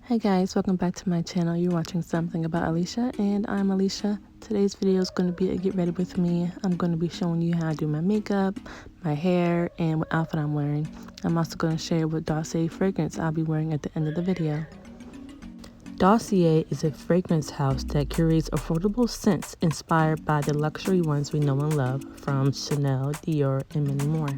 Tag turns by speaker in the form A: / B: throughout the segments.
A: Hey guys, welcome back to my channel. You're watching Something About Alicia, and I'm Alicia. Today's video is going to be a get ready with me. I'm going to be showing you how I do my makeup, my hair, and what outfit I'm wearing. I'm also going to share what Dossier fragrance I'll be wearing at the end of the video. Dossier is a fragrance house that curates affordable scents inspired by the luxury ones we know and love, from Chanel, Dior, and many more.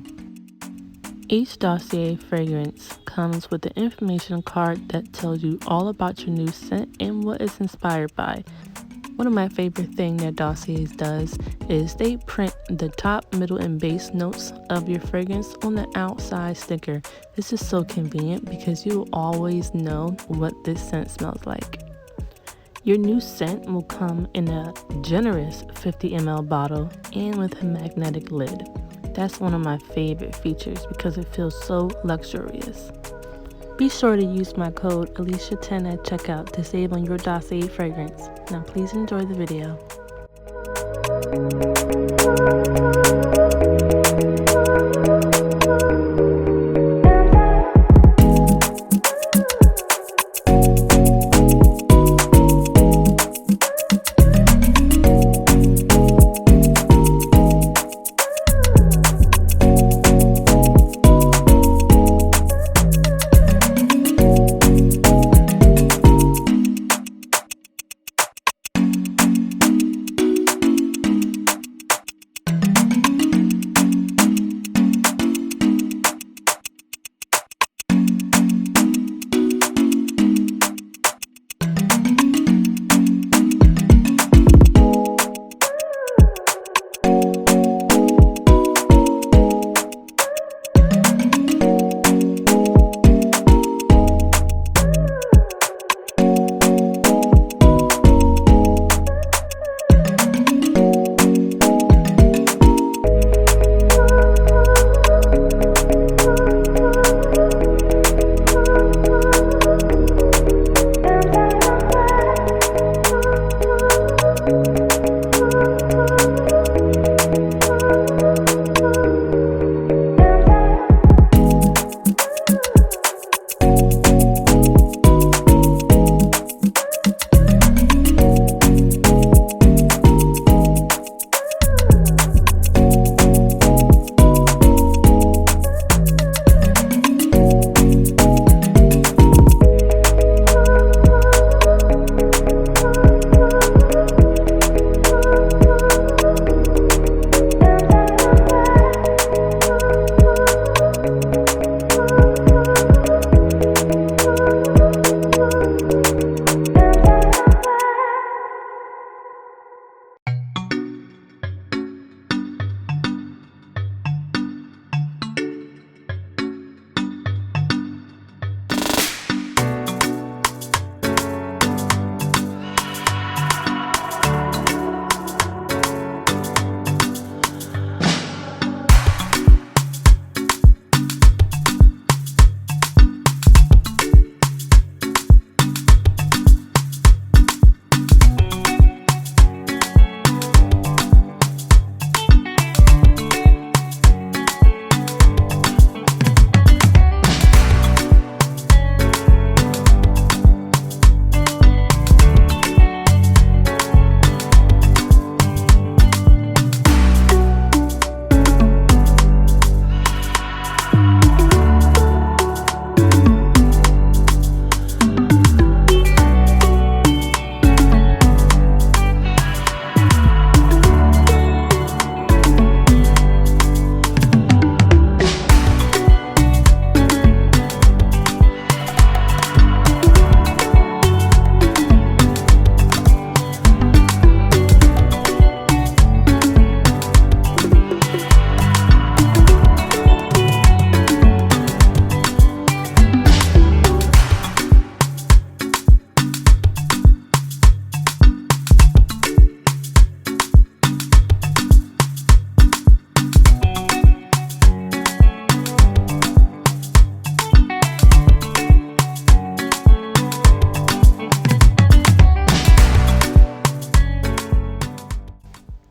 A: Each Dossier fragrance comes with an information card that tells you all about your new scent and what it's inspired by. One of my favorite things that Dossier does is they print the top, middle, and base notes of your fragrance on the outside sticker. This is so convenient because you'll always know what this scent smells like. Your new scent will come in a generous 50 ml bottle and with a magnetic lid. That's one of my favorite features because it feels so luxurious. Be sure to use my code Alicia10 at checkout to save on your Dossier fragrance. Now please enjoy the video.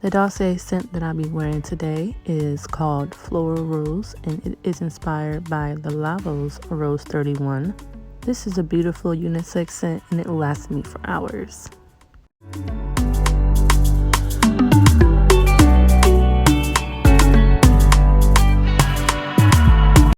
A: The Dossier scent that I'll be wearing today is called Floral Rose, and it is inspired by the Lilah Rose 31. This is a beautiful unisex scent and it lasts me for hours.